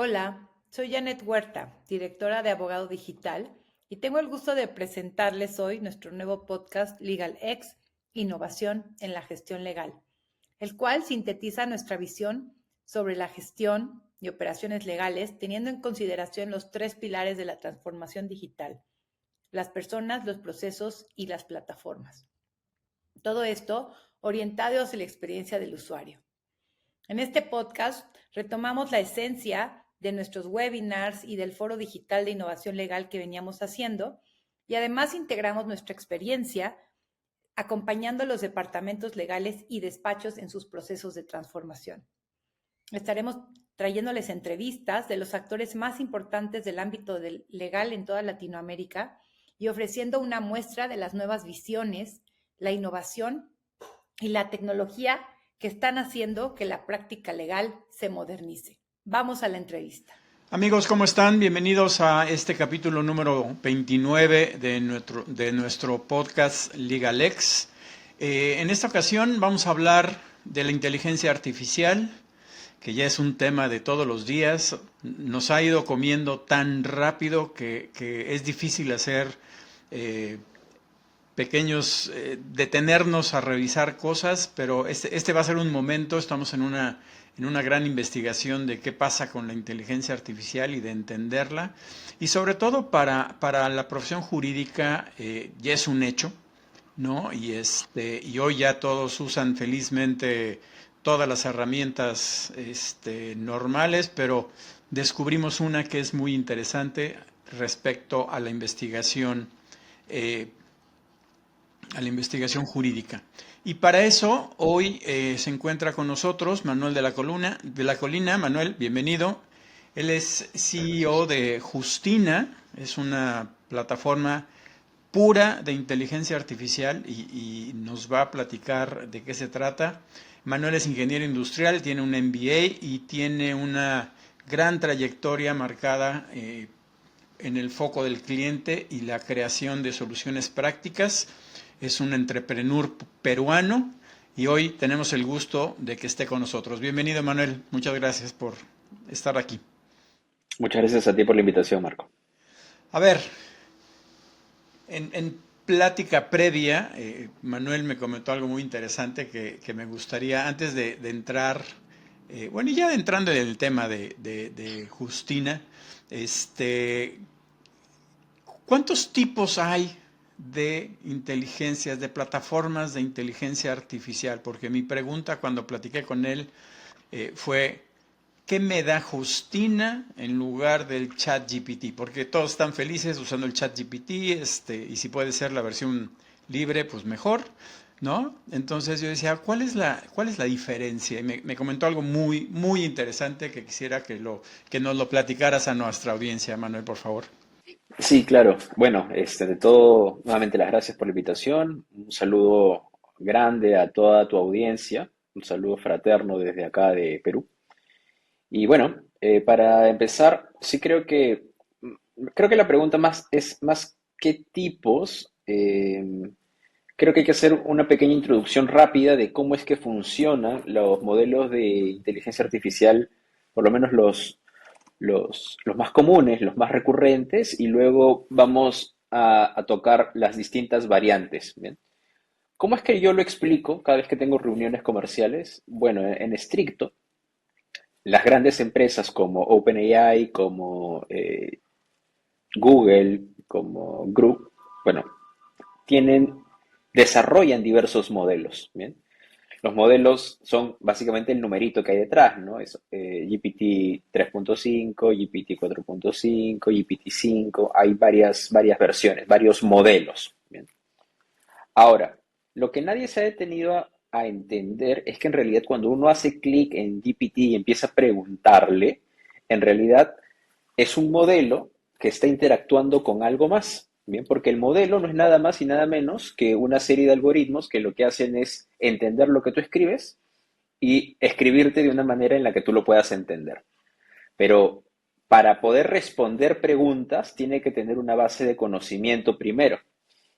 Hola, soy Janet Huerta, directora de Abogado Digital, y tengo el gusto de presentarles hoy nuestro nuevo podcast LegalX, Innovación en la Gestión Legal, el cual sintetiza nuestra visión sobre la gestión y operaciones legales, teniendo en consideración los tres pilares de la transformación digital: las personas, los procesos y las plataformas. Todo esto orientado hacia la experiencia del usuario. En este podcast retomamos la esencia de nuestros webinars y del foro digital de innovación legal que veníamos haciendo, y además integramos nuestra experiencia acompañando a los departamentos legales y despachos en sus procesos de transformación. Estaremos trayéndoles entrevistas de los actores más importantes del ámbito legal en toda Latinoamérica y ofreciendo una muestra de las nuevas visiones, la innovación y la tecnología que están haciendo que la práctica legal se modernice. Vamos a la entrevista. Amigos, ¿cómo están? Bienvenidos a este capítulo número 29 de nuestro podcast LegalX. En esta ocasión vamos a hablar de la inteligencia artificial, que ya es un tema de todos los días. Nos ha ido comiendo tan rápido que es difícil hacer detenernos a revisar cosas, pero este va a ser un momento. Estamos en una gran investigación de qué pasa con la inteligencia artificial y de entenderla, y sobre todo para la profesión jurídica ya es un hecho, ¿no? Y hoy ya todos usan felizmente todas las herramientas normales, pero descubrimos una que es muy interesante respecto eh, a la investigación jurídica. Y para eso hoy se encuentra con nosotros Manuel de la Colina. Manuel, bienvenido. Él es CEO de Justina, es una plataforma pura de inteligencia artificial y nos va a platicar de qué se trata. Manuel es ingeniero industrial, tiene un MBA y tiene una gran trayectoria marcada en el foco del cliente y la creación de soluciones prácticas. Es un entrepreneur peruano y hoy tenemos el gusto de que esté con nosotros. Bienvenido, Manuel. Muchas gracias por estar aquí. Muchas gracias a ti por la invitación, Marco. A ver, en plática previa, Manuel me comentó algo muy interesante que me gustaría, antes de entrar, bueno, y ya entrando en el tema de Justina, este, ¿cuántos tipos hay de inteligencias, de plataformas de inteligencia artificial? Porque mi pregunta cuando platiqué con él fue, ¿qué me da Justina en lugar del chat GPT? Porque todos están felices usando el chat GPT, y si puede ser la versión libre, pues mejor, ¿no? Entonces yo decía, ¿cuál es la diferencia? Y me comentó algo muy, muy interesante que quisiera que nos lo platicaras a nuestra audiencia, Manuel, por favor. Sí, claro. Bueno, de todo, nuevamente las gracias por la invitación. Un saludo grande a toda tu audiencia. Un saludo fraterno desde acá de Perú. Y bueno, para empezar, sí creo que la pregunta más es más qué tipos. Creo que hay que hacer una pequeña introducción rápida de cómo es que funcionan los modelos de inteligencia artificial, por lo menos los más comunes, los más recurrentes, y luego vamos a tocar las distintas variantes. ¿Bien? ¿Cómo es que yo lo explico cada vez que tengo reuniones comerciales? Bueno, en estricto, las grandes empresas como OpenAI, como Google, como Group, bueno, tienen, desarrollan diversos modelos. ¿Bien? Los modelos son básicamente el numerito que hay detrás, ¿no? Es GPT 3.5, GPT 4.5, GPT 5, hay varias versiones, varios modelos. ¿Bien? Ahora, lo que nadie se ha detenido a entender es que en realidad cuando uno hace clic en GPT y empieza a preguntarle, en realidad es un modelo que está interactuando con algo más, ¿bien? Porque el modelo no es nada más y nada menos que una serie de algoritmos que lo que hacen es entender lo que tú escribes y escribirte de una manera en la que tú lo puedas entender. Pero para poder responder preguntas tiene que tener una base de conocimiento primero.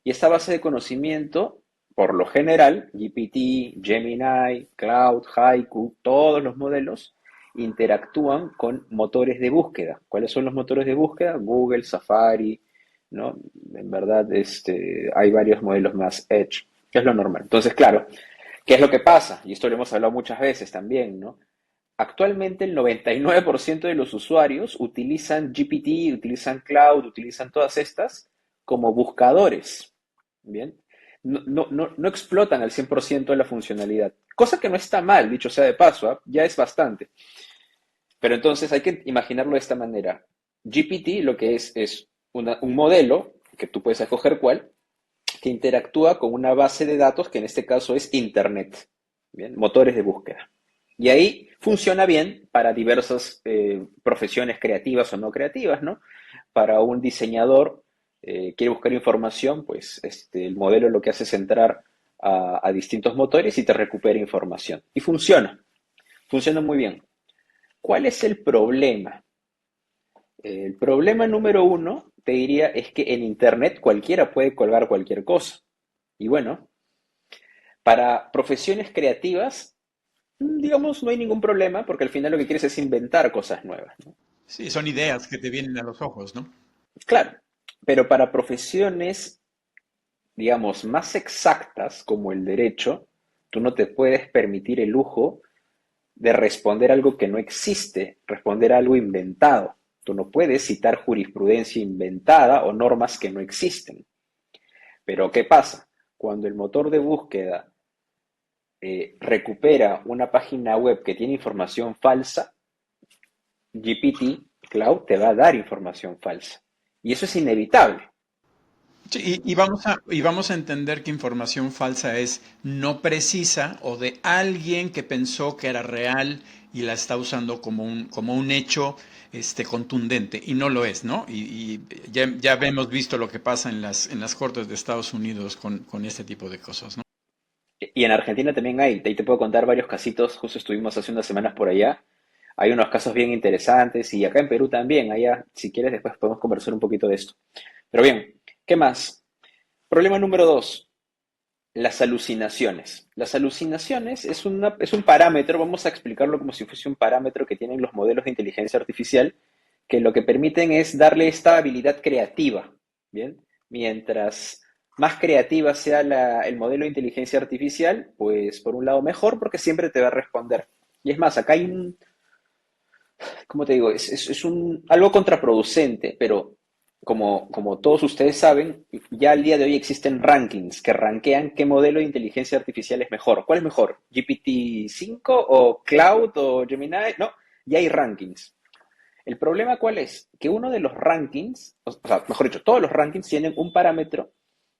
Y esta base de conocimiento, por lo general, GPT, Gemini, Cloud, Haiku, todos los modelos, interactúan con motores de búsqueda. ¿Cuáles son los motores de búsqueda? Google, Safari, ¿no? En verdad, hay varios modelos más Edge, que es lo normal. Entonces, claro, ¿qué es lo que pasa? Y esto lo hemos hablado muchas veces también, ¿no? Actualmente el 99% de los usuarios utilizan GPT, utilizan Cloud, utilizan todas estas como buscadores, ¿bien? No explotan al 100% de la funcionalidad, cosa que no está mal, dicho sea de paso, ¿ah? Ya es bastante. Pero entonces hay que imaginarlo de esta manera. GPT lo que es un modelo, que tú puedes escoger cuál, que interactúa con una base de datos que en este caso es Internet, ¿bien? Motores de búsqueda. Y ahí funciona bien para diversas profesiones creativas o no creativas, ¿no? Para un diseñador quiere buscar información, pues el modelo lo que hace es entrar a distintos motores y te recupera información. Y funciona muy bien. ¿Cuál es el problema? El problema número uno, te diría, es que en Internet cualquiera puede colgar cualquier cosa. Y bueno, para profesiones creativas, digamos, no hay ningún problema porque al final lo que quieres es inventar cosas nuevas, ¿no? Sí, son ideas que te vienen a los ojos, ¿no? Claro, pero para profesiones, digamos, más exactas como el derecho, tú no te puedes permitir el lujo de responder algo que no existe, responder algo inventado. Tú no puedes citar jurisprudencia inventada o normas que no existen. Pero ¿qué pasa? Cuando el motor de búsqueda recupera una página web que tiene información falsa, GPT Cloud te va a dar información falsa. Y eso es inevitable. Sí, y vamos a entender que información falsa es no precisa o de alguien que pensó que era real y la está usando como un hecho contundente y no lo es, ¿no? Y ya hemos visto lo que pasa en las cortes de Estados Unidos con este tipo de cosas, ¿no? Y en Argentina también hay, ahí te puedo contar varios casitos, justo estuvimos hace unas semanas por allá. Hay unos casos bien interesantes y acá en Perú también, allá, si quieres, después podemos conversar un poquito de esto. Pero bien, ¿qué más? Problema número dos, las alucinaciones. Las alucinaciones es un parámetro, vamos a explicarlo como si fuese un parámetro que tienen los modelos de inteligencia artificial, que lo que permiten es darle esta habilidad creativa, ¿bien? Mientras más creativa sea el modelo de inteligencia artificial, pues por un lado mejor, porque siempre te va a responder. Y es más, acá hay ¿cómo te digo? Algo contraproducente, pero como todos ustedes saben, ya al día de hoy existen rankings que rankean qué modelo de inteligencia artificial es mejor. ¿Cuál es mejor? ¿GPT-5 o Cloud o Gemini? No, ya hay rankings. ¿El problema cuál es? Que uno de los rankings, o sea, mejor dicho, todos los rankings tienen un parámetro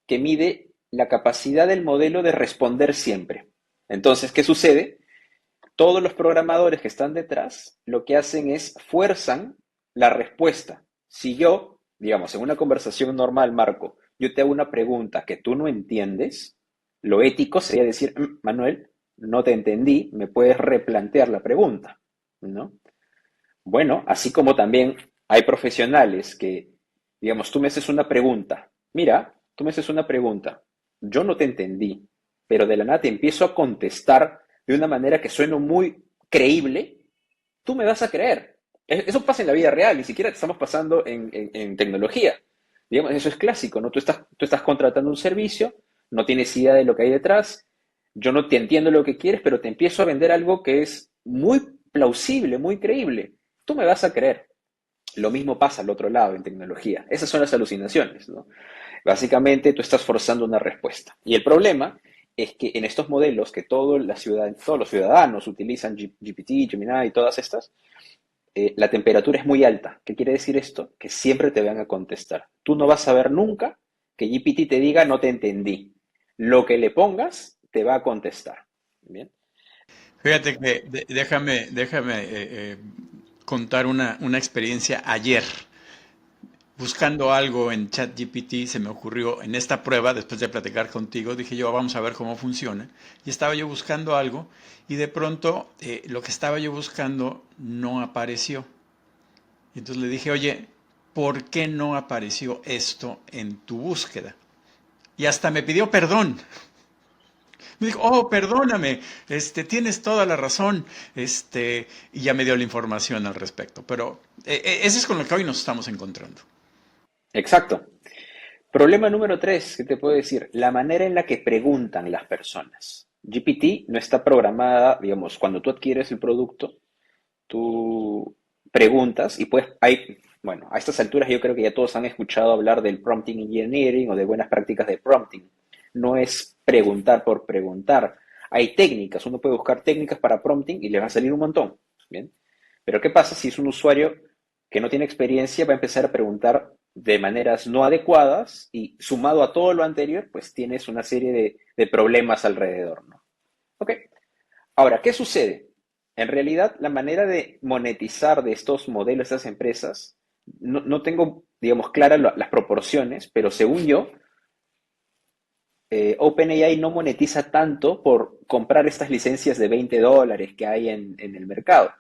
que mide la capacidad del modelo de responder siempre. Entonces, ¿qué sucede? Todos los programadores que están detrás lo que hacen es fuerzan la respuesta. Si yo, digamos, en una conversación normal, Marco, yo te hago una pregunta que tú no entiendes, lo ético sería decir, Manuel, no te entendí, me puedes replantear la pregunta, ¿no? Bueno, así como también hay profesionales que, digamos, tú me haces una pregunta, mira, tú me haces una pregunta, yo no te entendí, pero de la nada te empiezo a contestar de una manera que suena muy creíble, tú me vas a creer. Eso pasa en la vida real, ni siquiera te estamos pasando en tecnología. Digamos, eso es clásico, ¿no? Tú estás contratando un servicio, no tienes idea de lo que hay detrás, yo no te entiendo lo que quieres, pero te empiezo a vender algo que es muy plausible, muy creíble. Tú me vas a creer. Lo mismo pasa al otro lado en tecnología. Esas son las alucinaciones, ¿no? Básicamente tú estás forzando una respuesta. Y el problema es que en estos modelos que todos los ciudadanos utilizan, GPT, Gemini y todas estas, la temperatura es muy alta. ¿Qué quiere decir esto? Que siempre te van a contestar. Tú no vas a ver nunca que GPT te diga no te entendí. Lo que le pongas te va a contestar. ¿Bien? Fíjate que déjame contar una experiencia ayer. Buscando algo en ChatGPT se me ocurrió en esta prueba, después de platicar contigo, dije yo, vamos a ver cómo funciona. Y estaba yo buscando algo y de pronto lo que estaba yo buscando no apareció. Y entonces le dije, oye, ¿por qué no apareció esto en tu búsqueda? Y hasta me pidió perdón. Me dijo, oh, perdóname, tienes toda la razón, y ya me dio la información al respecto. Pero eso es con lo que hoy nos estamos encontrando. Exacto. Problema número tres, ¿qué te puedo decir? La manera en la que preguntan las personas. GPT no está programada, digamos, cuando tú adquieres el producto, tú preguntas y pues bueno, a estas alturas yo creo que ya todos han escuchado hablar del prompting engineering o de buenas prácticas de prompting. No es preguntar por preguntar. Hay técnicas, uno puede buscar técnicas para prompting y le va a salir un montón. ¿Bien? Pero ¿qué pasa si es un usuario que no tiene experiencia, va a empezar a preguntar de maneras no adecuadas y sumado a todo lo anterior, pues tienes una serie de problemas alrededor, ¿no? Ok. Ahora, ¿qué sucede? En realidad, la manera de monetizar de estos modelos, de estas empresas, no tengo, digamos, claras las proporciones, pero según yo, OpenAI no monetiza tanto por comprar estas licencias de $20 que hay en el mercado.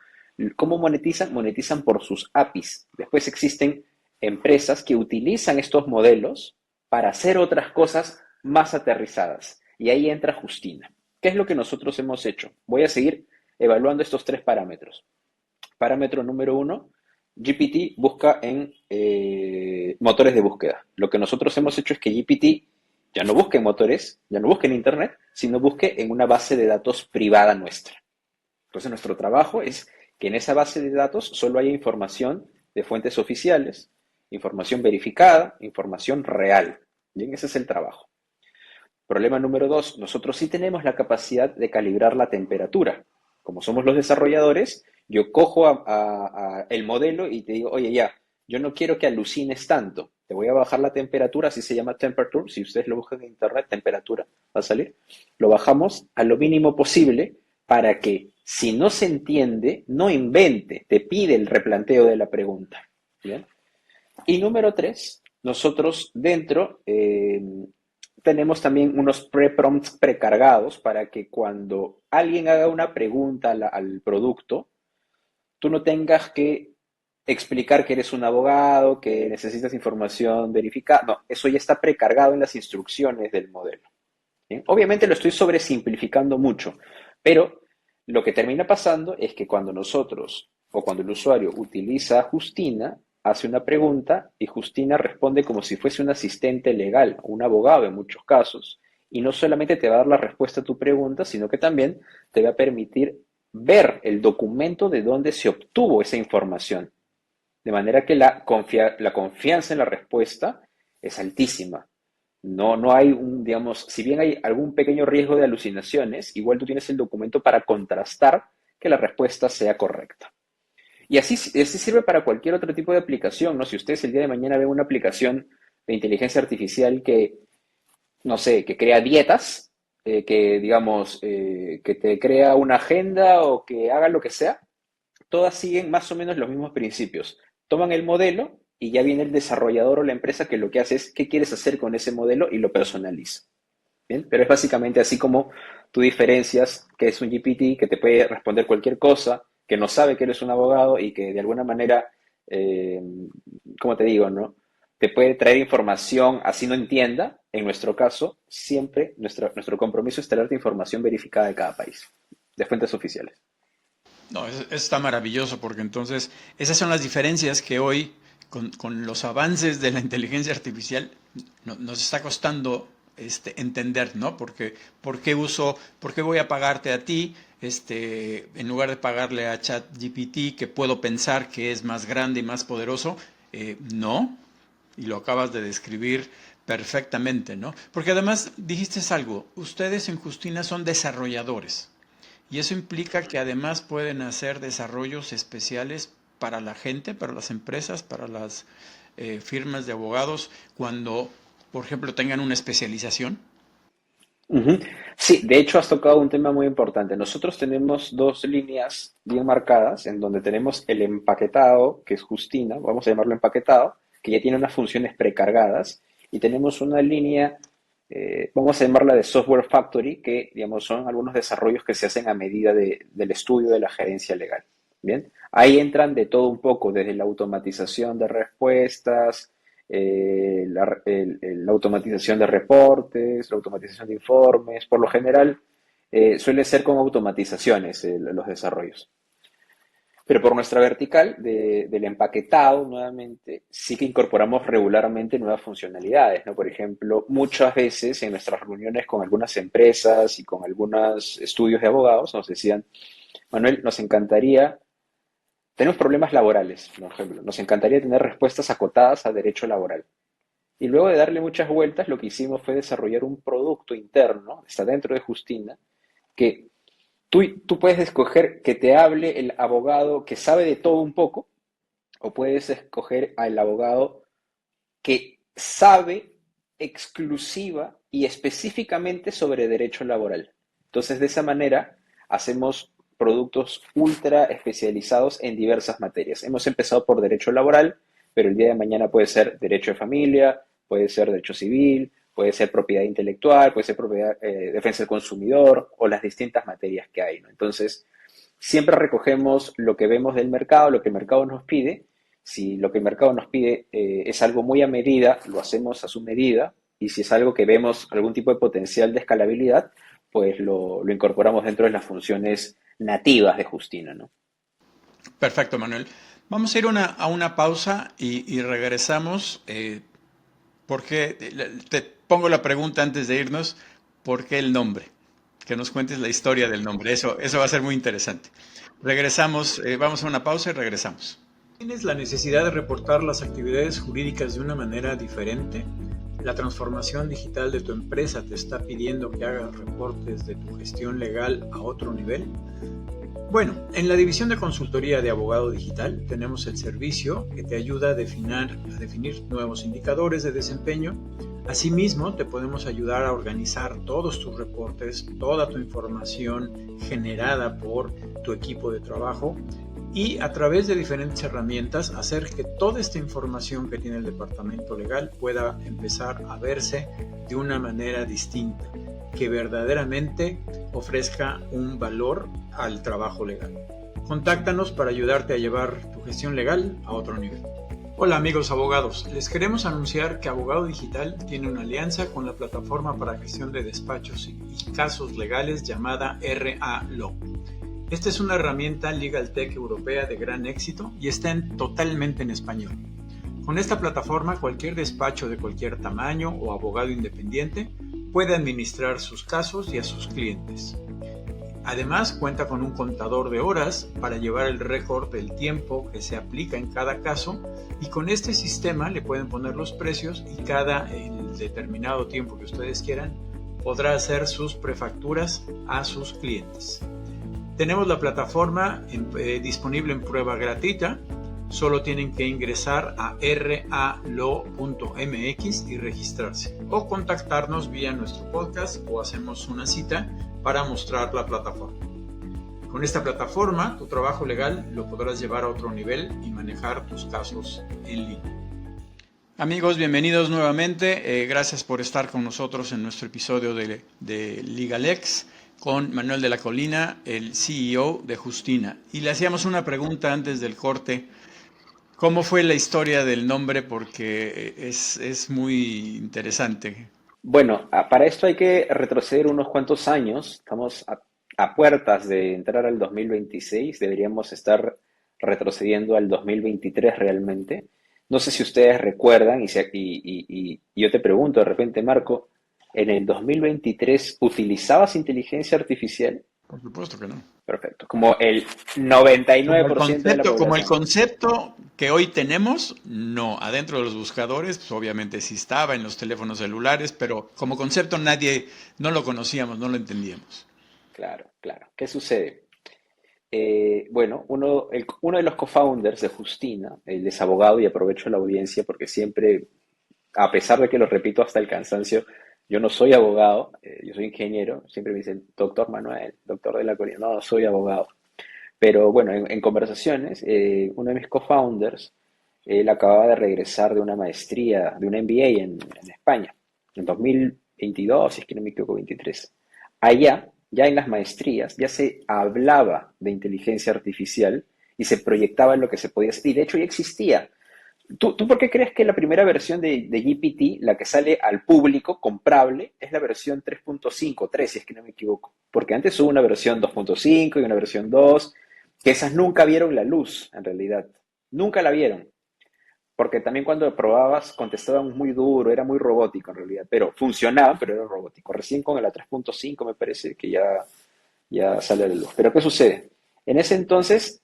¿Cómo monetizan? Monetizan por sus APIs. Después existen empresas que utilizan estos modelos para hacer otras cosas más aterrizadas. Y ahí entra Justina. ¿Qué es lo que nosotros hemos hecho? Voy a seguir evaluando estos tres parámetros. Parámetro número uno, GPT busca en motores de búsqueda. Lo que nosotros hemos hecho es que GPT ya no busque en motores, ya no busque en Internet, sino busque en una base de datos privada nuestra. Entonces nuestro trabajo es que en esa base de datos solo haya información de fuentes oficiales, información verificada, información real. Bien, ese es el trabajo. Problema número dos, nosotros sí tenemos la capacidad de calibrar la temperatura. Como somos los desarrolladores, yo cojo a el modelo y te digo, oye, ya, yo no quiero que alucines tanto. Te voy a bajar la temperatura, así se llama temperature. Si ustedes lo buscan en internet, temperatura va a salir. Lo bajamos a lo mínimo posible para que si no se entiende, no invente, te pide el replanteo de la pregunta. ¿Bien? Y número tres, nosotros dentro tenemos también unos pre-prompts precargados para que cuando alguien haga una pregunta al producto, tú no tengas que explicar que eres un abogado, que necesitas información verificada. No, eso ya está precargado en las instrucciones del modelo. ¿Bien? Obviamente lo estoy sobresimplificando mucho, pero lo que termina pasando es que cuando nosotros o cuando el usuario utiliza Justina, hace una pregunta y Justina responde como si fuese un asistente legal o un abogado en muchos casos. Y no solamente te va a dar la respuesta a tu pregunta, sino que también te va a permitir ver el documento de donde se obtuvo esa información. De manera que la confianza en la respuesta es altísima. No hay digamos, si bien hay algún pequeño riesgo de alucinaciones, igual tú tienes el documento para contrastar que la respuesta sea correcta. Y así sirve para cualquier otro tipo de aplicación, ¿no? Si ustedes el día de mañana ven una aplicación de inteligencia artificial que, no sé, que crea dietas, que digamos, que te crea una agenda o que haga lo que sea, todas siguen más o menos los mismos principios. Toman el modelo y ya viene el desarrollador o la empresa que lo que hace es qué quieres hacer con ese modelo y lo personaliza. ¿Bien? Pero es básicamente así como tú diferencias que es un GPT que te puede responder cualquier cosa, que no sabe que eres un abogado y que de alguna manera, eh, como te digo, ¿no? Te puede traer información así no entienda. En nuestro caso, siempre nuestro compromiso es traerte información verificada de cada país, de fuentes oficiales. No, eso está maravilloso porque entonces esas son las diferencias que hoy, con los avances de la inteligencia artificial, nos está costando entender, ¿no? Porque, ¿por qué voy a pagarte a ti, en lugar de pagarle a ChatGPT, que puedo pensar que es más grande y más poderoso? No, y lo acabas de describir perfectamente, ¿no? Porque además dijiste algo, ustedes en Justina son desarrolladores. Y eso implica que además pueden hacer desarrollos especiales para la gente, para las empresas, para las firmas de abogados, cuando, por ejemplo, tengan una especialización. Ujú. Sí, de hecho has tocado un tema muy importante. Nosotros tenemos dos líneas bien marcadas en donde tenemos el empaquetado, que es Justina, vamos a llamarlo empaquetado, que ya tiene unas funciones precargadas, y tenemos una línea, vamos a llamarla de Software Factory, que digamos son algunos desarrollos que se hacen a medida del estudio de la gerencia legal. Bien, ahí entran de todo un poco, desde la automatización de respuestas, la automatización de reportes, la automatización de informes. Por lo general, suele ser con automatizaciones los desarrollos. Pero por nuestra vertical del empaquetado, nuevamente, sí que incorporamos regularmente nuevas funcionalidades, ¿no? Por ejemplo, muchas veces en nuestras reuniones con algunas empresas y con algunos estudios de abogados nos decían, Manuel, nos encantaría, tenemos problemas laborales, por ejemplo, nos encantaría tener respuestas acotadas a derecho laboral. Y luego de darle muchas vueltas, lo que hicimos fue desarrollar un producto interno, está dentro de Justina, que tú puedes escoger que te hable el abogado que sabe de todo un poco, o puedes escoger al abogado que sabe exclusiva y específicamente sobre derecho laboral. Entonces, de esa manera, hacemos productos ultra especializados en diversas materias. Hemos empezado por derecho laboral, pero el día de mañana puede ser derecho de familia, puede ser derecho civil, puede ser propiedad intelectual, puede ser propiedad, defensa del consumidor o las distintas materias que hay, ¿no? Entonces, siempre recogemos lo que vemos del mercado, lo que el mercado nos pide. Si lo que el mercado nos pide es algo muy a medida, lo hacemos a su medida. Y si es algo que vemos algún tipo de potencial de escalabilidad, pues lo incorporamos dentro de las funciones nativas de Justina, ¿no? Perfecto, Manuel. Vamos a ir a una pausa y regresamos. Porque te pongo la pregunta antes de irnos, ¿por qué el nombre? Que nos cuentes la historia del nombre. Eso va a ser muy interesante. Regresamos, vamos a una pausa y regresamos. ¿Tienes la necesidad de reportar las actividades jurídicas de una manera diferente? ¿La transformación digital de tu empresa te está pidiendo que hagas reportes de tu gestión legal a otro nivel? Bueno, en la división de consultoría de abogado digital tenemos el servicio que te ayuda a definir nuevos indicadores de desempeño. Asimismo, te podemos ayudar a organizar todos tus reportes, toda tu información generada por tu equipo de trabajo y a través de diferentes herramientas hacer que toda esta información que tiene el departamento legal pueda empezar a verse de una manera distinta, que verdaderamente ofrezca un valor al trabajo legal. Contáctanos para ayudarte a llevar tu gestión legal a otro nivel. Hola amigos abogados, les queremos anunciar que Abogado Digital tiene una alianza con la plataforma para gestión de despachos y casos legales llamada RA Law. Esta es una herramienta Legal Tech europea de gran éxito y está totalmente en español. Con esta plataforma, cualquier despacho de cualquier tamaño o abogado independiente puede administrar sus casos y a sus clientes. Además, cuenta con un contador de horas para llevar el récord del tiempo que se aplica en cada caso y con este sistema le pueden poner los precios y el determinado tiempo que ustedes quieran podrá hacer sus prefacturas a sus clientes. Tenemos la plataforma disponible en prueba gratuita. Solo tienen que ingresar a ralo.mx y registrarse o contactarnos vía nuestro podcast o hacemos una cita para mostrar la plataforma. Con esta plataforma, tu trabajo legal lo podrás llevar a otro nivel y manejar tus casos en línea. Amigos, bienvenidos nuevamente. Gracias por estar con nosotros en nuestro episodio de LegalX con Manuel de la Colina, el CEO de Justina. Y le hacíamos una pregunta antes del corte. ¿Cómo fue la historia del nombre? Porque es muy interesante. Bueno, para esto hay que retroceder unos cuantos años. Estamos a puertas de entrar al 2026. Deberíamos estar retrocediendo al 2023 realmente. No sé si ustedes recuerdan, y yo te pregunto de repente, Marco, ¿en el 2023 utilizabas inteligencia artificial? Por supuesto que no. Perfecto. Como el 99% de la Como el población. concepto que hoy tenemos, no. Adentro de los buscadores, pues obviamente sí estaba en los teléfonos celulares, pero como concepto no lo conocíamos, no lo entendíamos. Claro, claro. ¿Qué sucede? Bueno, uno de los co-founders de Justina, él es abogado y aprovecho la audiencia porque siempre, a pesar de que lo repito hasta el cansancio, yo no soy abogado, yo soy ingeniero, siempre me dicen, doctor Manuel, doctor de la Colina, no, soy abogado. Pero bueno, en conversaciones, uno de mis co-founders, él acababa de regresar de una maestría, de un MBA en España, en 2022, si es que no me equivoco, 23. Allá, ya en las maestrías, ya se hablaba de inteligencia artificial y se proyectaba en lo que se podía hacer. Y de hecho ya existía. ¿Tú por qué crees que la primera versión de GPT, la que sale al público, comprable, es la versión 3.5, 3, si es que no me equivoco? Porque antes hubo una versión 2.5 y una versión 2, que esas nunca vieron la luz, en realidad. Nunca la vieron. Porque también cuando lo probabas contestaban muy duro, era muy robótico en realidad, pero funcionaba, pero era robótico. Recién con la 3.5 me parece que ya sale a la luz. Pero ¿qué sucede? En ese entonces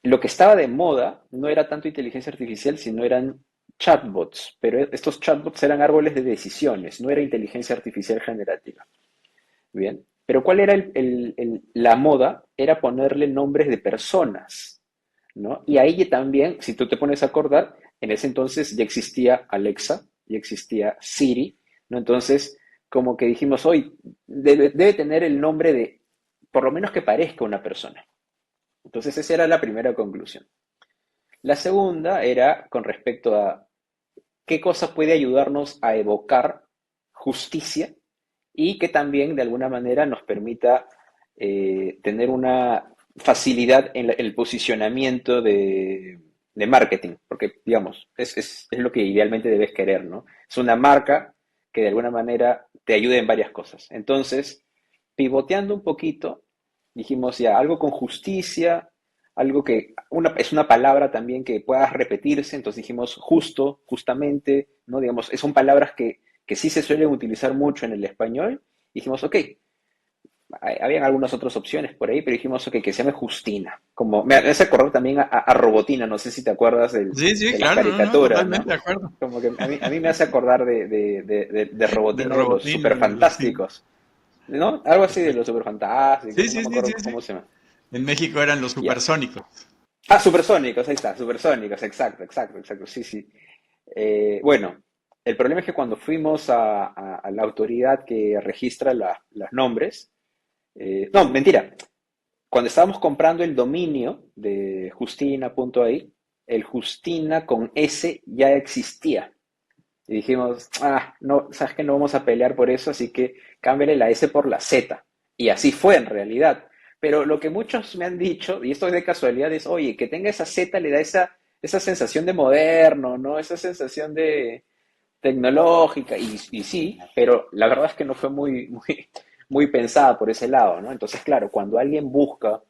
lo que estaba de moda no era tanto inteligencia artificial, sino eran chatbots, pero estos chatbots eran árboles de decisiones, no era inteligencia artificial generativa. Bien, pero ¿cuál era la moda? Era ponerle nombres de personas, ¿no? Y ahí también, si tú te pones a acordar, en ese entonces ya existía Alexa, ya existía Siri, ¿no? Entonces, como que dijimos, hoy debe tener el nombre de, por lo menos que parezca una persona. Entonces, esa era la primera conclusión. La segunda era con respecto a qué cosa puede ayudarnos a evocar justicia y que también de alguna manera nos permita tener una facilidad en el posicionamiento de marketing, porque digamos, es lo que idealmente debes querer, ¿no? Es una marca que de alguna manera te ayude en varias cosas. Entonces, pivoteando un poquito, dijimos ya algo con justicia, algo que es una palabra también que pueda repetirse, entonces dijimos justo, justamente, ¿no? Digamos, son palabras que sí se suelen utilizar mucho en el español. Dijimos, ok, habían algunas otras opciones por ahí, pero dijimos, ok, que se llame Justina. Como, me hace acordar también a Robotina, no sé si te acuerdas Sí, sí, de las claro, no, no, caricaturas, totalmente ¿no? de acuerdo. Como que a mí me hace acordar de De Robotina de los Robotino, sí. Superfantásticos, ¿no? Algo así de los Perfecto. Superfantásticos, Sí, no sí, me sí, sí, acuerdo sí. cómo se llama. En México eran los Ya. supersónicos. Ah, Supersónicos, ahí está, Supersónicos, exacto, exacto, exacto, sí, sí. Bueno, el problema es que cuando fuimos a la autoridad que registra los nombres, no, mentira, cuando estábamos comprando el dominio de Justina.ai, el Justina con S ya existía. Y dijimos, no, sabes que no vamos a pelear por eso, así que cámbiale la S por la Z. Y así fue en realidad. Pero lo que muchos me han dicho, y esto es de casualidad, es, oye, que tenga esa Z le da esa sensación de moderno, ¿no? Esa sensación de tecnológica, y sí, pero la verdad es que no fue muy pensada por ese lado, ¿no? Entonces, claro, cuando alguien busca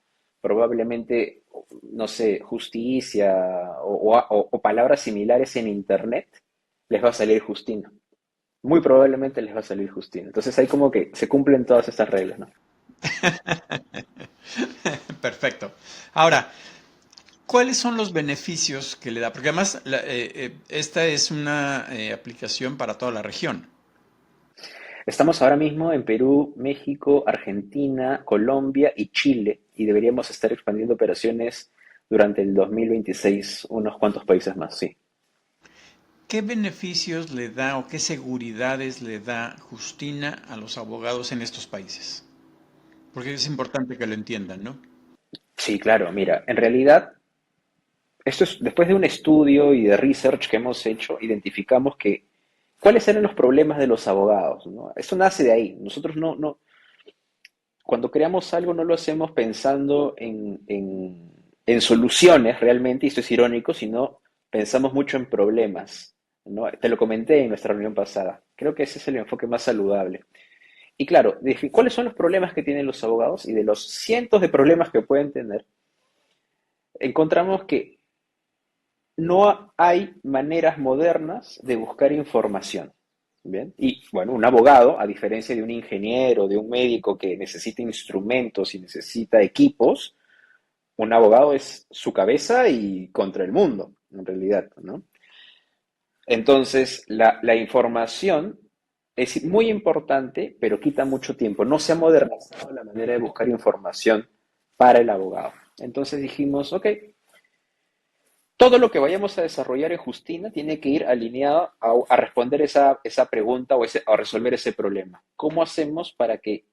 probablemente, no sé, justicia o palabras similares en Internet, les va a salir Justino. Muy probablemente les va a salir Justino. Entonces ahí como que se cumplen todas estas reglas, ¿no? Perfecto. Ahora, ¿cuáles son los beneficios que le da? Porque además esta es una aplicación para toda la región. Estamos ahora mismo en Perú, México, Argentina, Colombia y Chile y deberíamos estar expandiendo operaciones durante el 2026 unos cuantos países más, sí. ¿Qué beneficios le da o qué seguridades le da Justina a los abogados en estos países? Porque es importante que lo entiendan, ¿no? Sí, claro, mira, en realidad, esto es después de un estudio y de research que hemos hecho, identificamos que cuáles eran los problemas de los abogados, ¿no? Eso nace de ahí. Nosotros cuando creamos algo no lo hacemos pensando en soluciones realmente, y esto es irónico, sino pensamos mucho en problemas, ¿no? Te lo comenté en nuestra reunión pasada. Creo que ese es el enfoque más saludable. Y claro, ¿cuáles son los problemas que tienen los abogados? Y de los cientos de problemas que pueden tener, encontramos que no hay maneras modernas de buscar información. ¿Bien? Y bueno, un abogado, a diferencia de un ingeniero, de un médico que necesita instrumentos y necesita equipos, un abogado es su cabeza y contra el mundo, en realidad, ¿no? Entonces, la información es muy importante, pero quita mucho tiempo. No se ha modernizado la manera de buscar información para el abogado. Entonces dijimos, ok, todo lo que vayamos a desarrollar en Justina tiene que ir alineado a responder esa pregunta a resolver ese problema. ¿Cómo hacemos para que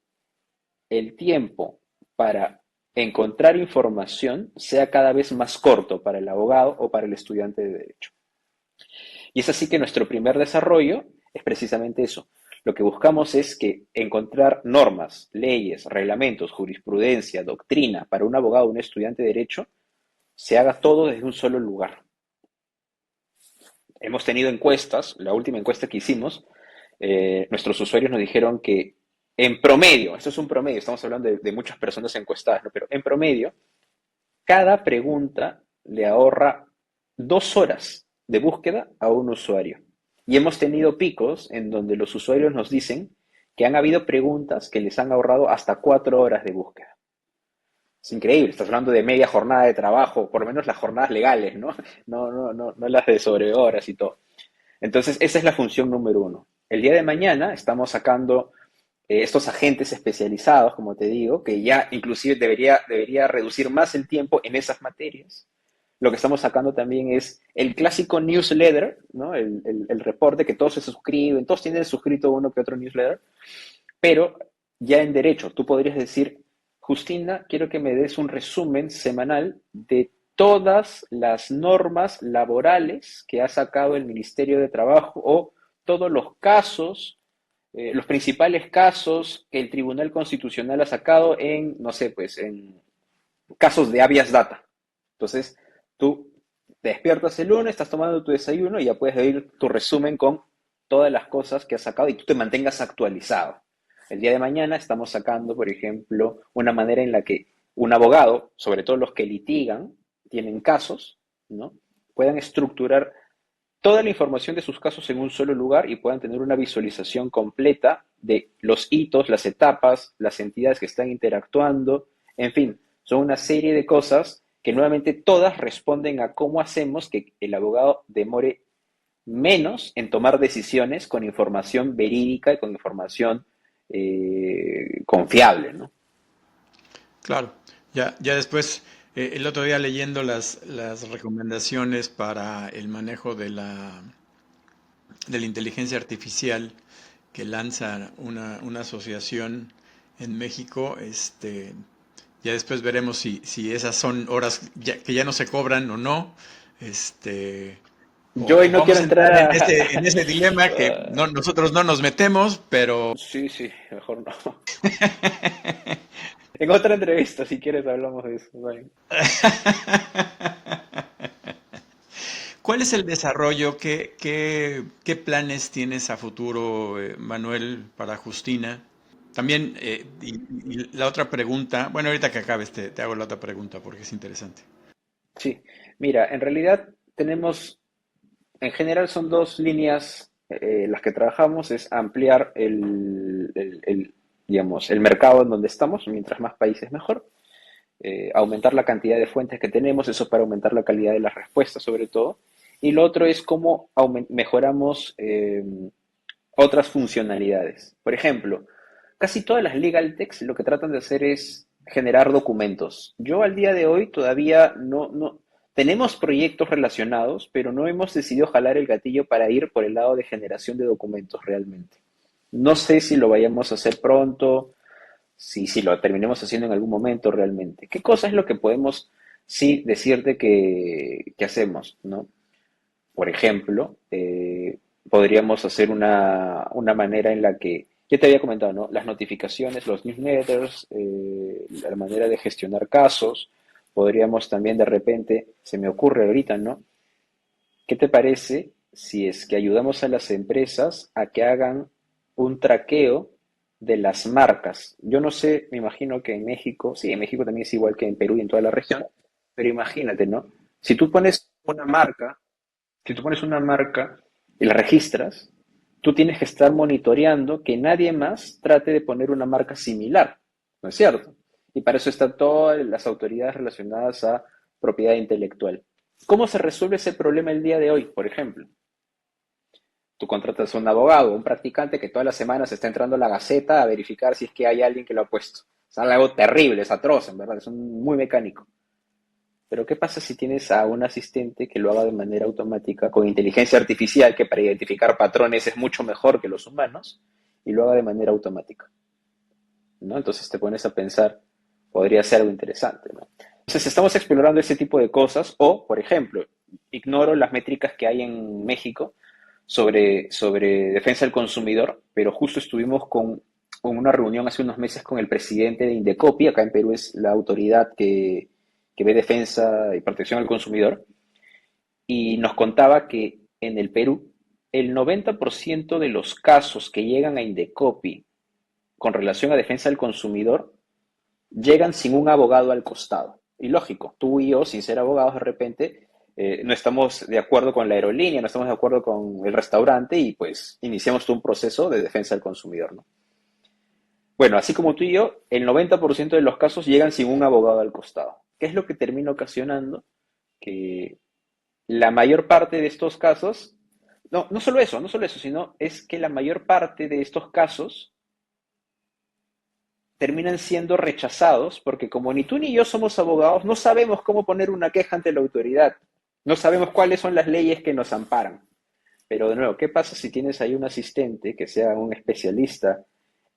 el tiempo para encontrar información sea cada vez más corto para el abogado o para el estudiante de derecho? Y es así que nuestro primer desarrollo es precisamente eso. Lo que buscamos es que encontrar normas, leyes, reglamentos, jurisprudencia, doctrina para un abogado o un estudiante de derecho se haga todo desde un solo lugar. hemos tenido encuestas, la última encuesta que hicimos, nuestros usuarios nos dijeron que en promedio, esto es un promedio, estamos hablando de muchas personas encuestadas, ¿no? Pero en promedio, cada pregunta le ahorra 2 horas de búsqueda a un usuario. Y hemos tenido picos en donde los usuarios nos dicen que han habido preguntas que les han ahorrado hasta 4 horas de búsqueda. Es increíble, estás hablando de media jornada de trabajo, por lo menos las jornadas legales, ¿no? No las de sobrehoras y todo. Entonces, esa es la función número uno. El día de mañana estamos sacando estos agentes especializados, como te digo, que ya inclusive debería reducir más el tiempo en esas materias. Lo que estamos sacando también es el clásico newsletter, ¿no? El reporte que todos se suscriben, todos tienen suscrito uno que otro newsletter, pero ya en derecho, tú podrías decir, Justina, quiero que me des un resumen semanal de todas las normas laborales que ha sacado el Ministerio de Trabajo o todos los casos, los principales casos que el Tribunal Constitucional ha sacado en, no sé, pues en casos de habeas data. Entonces, tú te despiertas el lunes, estás tomando tu desayuno y ya puedes ver tu resumen con todas las cosas que has sacado y tú te mantengas actualizado. El día de mañana estamos sacando, por ejemplo, una manera en la que un abogado, sobre todo los que litigan, tienen casos, ¿no? Puedan estructurar toda la información de sus casos en un solo lugar y puedan tener una visualización completa de los hitos, las etapas, las entidades que están interactuando, en fin, son una serie de cosas que nuevamente todas responden a cómo hacemos que el abogado demore menos en tomar decisiones con información verídica y con información confiable, ¿no? Claro, ya después, el otro día leyendo las recomendaciones para el manejo de la inteligencia artificial que lanza una asociación en México, ya después veremos si esas son horas que ya no se cobran o no, este, Yo hoy o no quiero vamos a entrar entrar en ese dilema que nosotros no nos metemos, pero Sí, sí, mejor no. En otra entrevista, si quieres, hablamos de eso. Vale. ¿cuál es el desarrollo? ¿Qué planes tienes a futuro, Manuel, para Justina? También, y la otra pregunta, bueno, ahorita que acabes te hago la otra pregunta porque es interesante. Sí, mira, en realidad tenemos, en general son dos líneas las que trabajamos, es ampliar digamos, el mercado en donde estamos, mientras más países mejor, aumentar la cantidad de fuentes que tenemos, eso para aumentar la calidad de las respuestas sobre todo, y lo otro es cómo mejoramos otras funcionalidades. Por ejemplo, casi todas las legal techs lo que tratan de hacer es generar documentos. Yo al día de hoy todavía no tenemos proyectos relacionados, pero no hemos decidido jalar el gatillo para ir por el lado de generación de documentos realmente. No sé si lo vayamos a hacer pronto, si lo terminemos haciendo en algún momento realmente. ¿Qué cosa es lo que podemos sí decirte que hacemos, ¿no? Por ejemplo, podríamos hacer una manera en la que, ya te había comentado, ¿no? Las notificaciones, los newsletters, la manera de gestionar casos. Podríamos también de repente, se me ocurre ahorita, ¿no? ¿Qué te parece si es que ayudamos a las empresas a que hagan un traqueo de las marcas? Yo no sé, me imagino que en México, sí, en México también es igual que en Perú y en toda la región, pero imagínate, ¿no? Si tú pones una marca si tú pones una marca y la registras, tú tienes que estar monitoreando que nadie más trate de poner una marca similar, ¿no es cierto? Y para eso están todas las autoridades relacionadas a propiedad intelectual. ¿Cómo se resuelve ese problema el día de hoy, por ejemplo? Tú contratas a un abogado, un practicante que todas las semanas está entrando a la Gaceta a verificar si es que hay alguien que lo ha puesto. Es algo terrible, es atroz, en verdad, es muy mecánico. Pero ¿qué pasa si tienes a un asistente que lo haga de manera automática, con inteligencia artificial, que para identificar patrones es mucho mejor que los humanos, y lo haga de manera automática? ¿No? Entonces te pones a pensar, podría ser algo interesante, ¿no? Entonces estamos explorando ese tipo de cosas, o, por ejemplo, ignoro las métricas que hay en México sobre defensa del consumidor, pero justo estuvimos con una reunión hace unos meses con el presidente de Indecopi, acá en Perú es la autoridad que ve defensa y protección al consumidor, y nos contaba que en el Perú, el 90% de los casos que llegan a Indecopi con relación a defensa del consumidor llegan sin un abogado al costado. Y lógico, tú y yo, sin ser abogados, de repente no estamos de acuerdo con la aerolínea, no estamos de acuerdo con el restaurante y pues iniciamos todo un proceso de defensa del consumidor, ¿no? Bueno, así como tú y yo, el 90% de los casos llegan sin un abogado al costado. ¿Qué es lo que termina ocasionando? Que la mayor parte de estos casos, no solo eso, no solo eso, sino es que la mayor parte de estos casos terminan siendo rechazados porque como ni tú ni yo somos abogados, no sabemos cómo poner una queja ante la autoridad, no sabemos cuáles son las leyes que nos amparan. Pero de nuevo, ¿qué pasa si tienes ahí un asistente que sea un especialista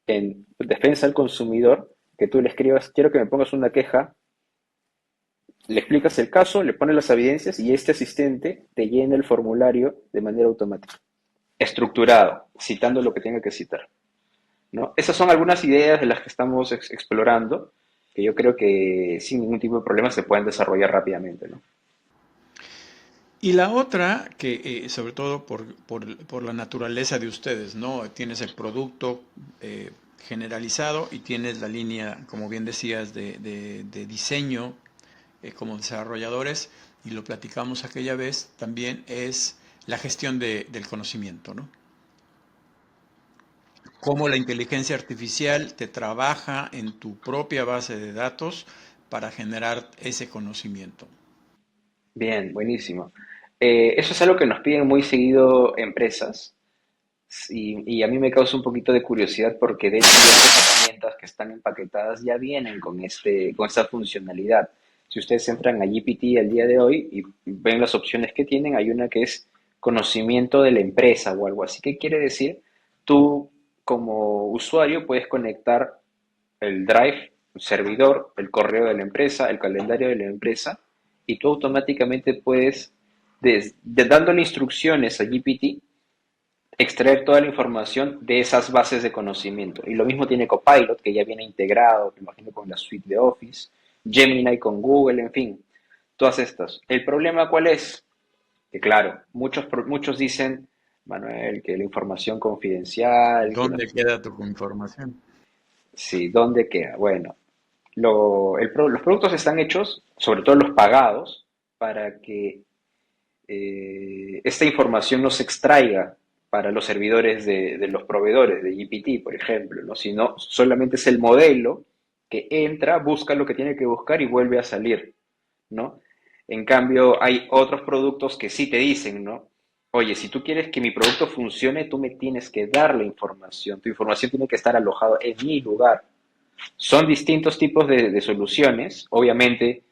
en defensa del consumidor, que tú le escribas, quiero que me pongas una queja, le explicas el caso, le pones las evidencias y este asistente te llena el formulario de manera automática, estructurado, citando lo que tenga que citar, ¿no? Esas son algunas ideas de las que estamos explorando, que yo creo que sin ningún tipo de problema se pueden desarrollar rápidamente, ¿no? Y la otra, que sobre todo por la naturaleza de ustedes, ¿no? Tienes el producto generalizado y tienes la línea, como bien decías, de diseño como desarrolladores, y lo platicamos aquella vez, también es la gestión del conocimiento, ¿no? Cómo la inteligencia artificial te trabaja en tu propia base de datos para generar ese conocimiento. Bien, buenísimo. Eso es algo que nos piden muy seguido empresas. Y a mí me causa un poquito de curiosidad porque de hecho estas herramientas que están empaquetadas ya vienen con esta funcionalidad. Si ustedes entran a GPT al día de hoy y ven las opciones que tienen, hay una que es conocimiento de la empresa o algo así. ¿Qué quiere decir? Tú como usuario puedes conectar el Drive, el servidor, el correo de la empresa, el calendario de la empresa y tú automáticamente puedes, dándole instrucciones a GPT, extraer toda la información de esas bases de conocimiento. Y lo mismo tiene Copilot, que ya viene integrado, me imagino, con la suite de Office, Gemini con Google, en fin, todas estas. ¿El problema cuál es? Que claro, muchos dicen, Manuel, que la información confidencial, que no ¿Dónde sé qué. queda tu información? Sí, ¿dónde queda? Bueno, los productos están hechos, sobre todo los pagados, para que esta información no se extraiga para los servidores de los proveedores de GPT, por ejemplo, ¿no? Sino solamente es el modelo que entra, busca lo que tiene que buscar y vuelve a salir, ¿no? En cambio, hay otros productos que sí te dicen, ¿no? Oye, si tú quieres que mi producto funcione, tú me tienes que dar la información. Tu información tiene que estar alojada en mi lugar. Son distintos tipos de soluciones. Obviamente,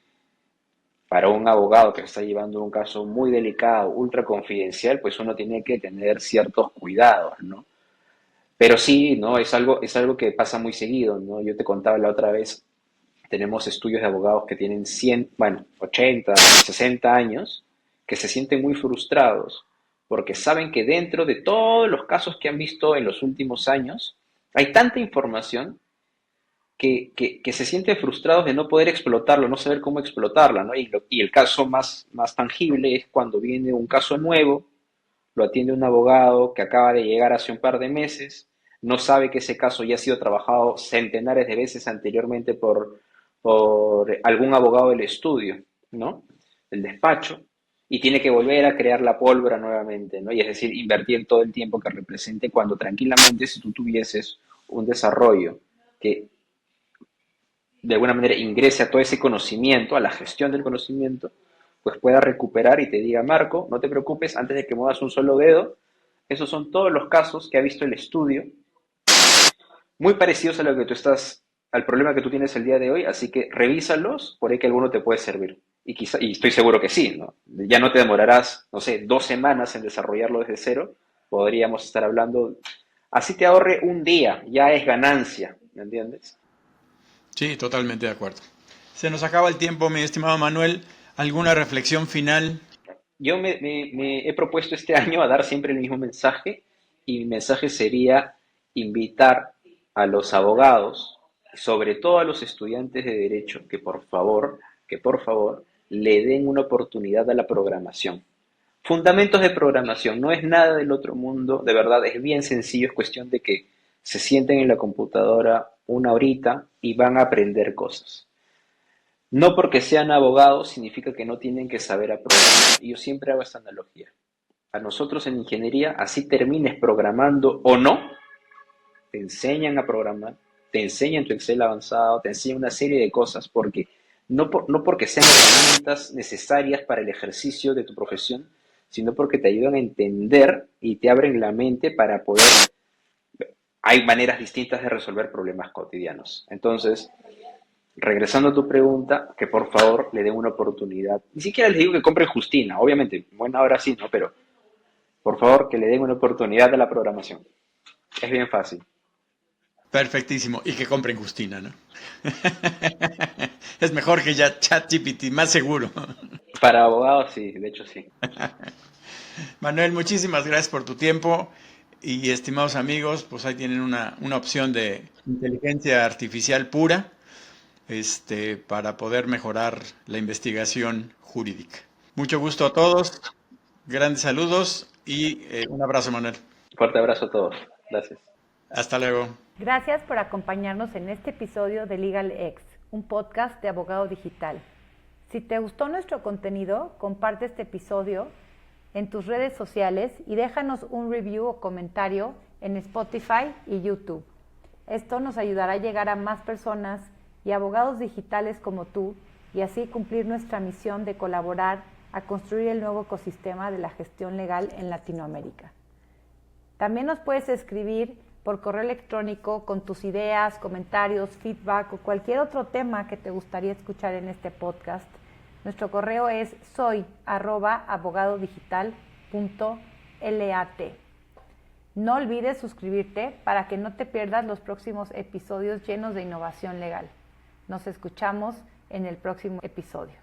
para un abogado que está llevando un caso muy delicado, ultra confidencial, pues uno tiene que tener ciertos cuidados, ¿no? Pero sí, ¿no? Es algo que pasa muy seguido, ¿no? Yo te contaba la otra vez, tenemos estudios de abogados que tienen 100, bueno, 80, 60 años, que se sienten muy frustrados porque saben que dentro de todos los casos que han visto en los últimos años, hay tanta información que se sienten frustrados de no poder explotarlo, no saber cómo explotarla, ¿no? Y el caso más tangible es cuando viene un caso nuevo, lo atiende un abogado que acaba de llegar hace un par de meses, no sabe que ese caso ya ha sido trabajado centenares de veces anteriormente por algún abogado del estudio, ¿no? Del despacho, y tiene que volver a crear la pólvora nuevamente, ¿no? Y es decir, invertir todo el tiempo que represente cuando tranquilamente si tú tuvieses un desarrollo que de alguna manera ingrese a todo ese conocimiento, a la gestión del conocimiento, pues pueda recuperar y te diga, Marco, no te preocupes, antes de que muevas un solo dedo, esos son todos los casos que ha visto el estudio, muy parecidos a lo que tú estás, al problema que tú tienes el día de hoy, así que revísalos, por ahí que alguno te puede servir. Y estoy seguro que sí, ¿no? Ya no te demorarás, no sé, 2 semanas en desarrollarlo desde cero, podríamos estar hablando, así te ahorre un día, ya es ganancia, ¿me entiendes? Sí, totalmente de acuerdo. Se nos acaba el tiempo, mi estimado Manuel. ¿Alguna reflexión final? Yo me he propuesto este año a dar siempre el mismo mensaje y mi mensaje sería invitar a los abogados, sobre todo a los estudiantes de derecho, que por favor, le den una oportunidad a la programación. Fundamentos de programación, no es nada del otro mundo, de verdad es bien sencillo, es cuestión de que se sienten en la computadora una horita y van a aprender cosas. No porque sean abogados significa que no tienen que saber a programar. Y yo siempre hago esta analogía. A nosotros en ingeniería, así termines programando o no, te enseñan a programar, te enseñan tu Excel avanzado, te enseñan una serie de cosas, porque no porque sean herramientas necesarias para el ejercicio de tu profesión, sino porque te ayudan a entender y te abren la mente para poder. Hay maneras distintas de resolver problemas cotidianos. Entonces, regresando a tu pregunta, que por favor le den una oportunidad. Ni siquiera les digo que compren Justina, obviamente, bueno, ahora sí, ¿no? Pero por favor que le den una oportunidad a la programación. Es bien fácil. Perfectísimo. Y que compren Justina, ¿no? Es mejor que ya ChatGPT, más seguro. Para abogados, sí, de hecho sí. Manuel, muchísimas gracias por tu tiempo y estimados amigos, pues ahí tienen una opción de inteligencia artificial pura, para poder mejorar la investigación jurídica. Mucho gusto a todos, grandes saludos y un abrazo, Manuel. Fuerte abrazo a todos. Gracias. Hasta luego. Gracias por acompañarnos en este episodio de LegalX, un podcast de abogado digital. Si te gustó nuestro contenido, comparte este episodio en tus redes sociales y déjanos un review o comentario en Spotify y YouTube. Esto nos ayudará a llegar a más personas y abogados digitales como tú y así cumplir nuestra misión de colaborar a construir el nuevo ecosistema de la gestión legal en Latinoamérica. También nos puedes escribir por correo electrónico con tus ideas, comentarios, feedback o cualquier otro tema que te gustaría escuchar en este podcast. Nuestro correo es soy@abogadodigital.lat. No olvides suscribirte para que no te pierdas los próximos episodios llenos de innovación legal. Nos escuchamos en el próximo episodio.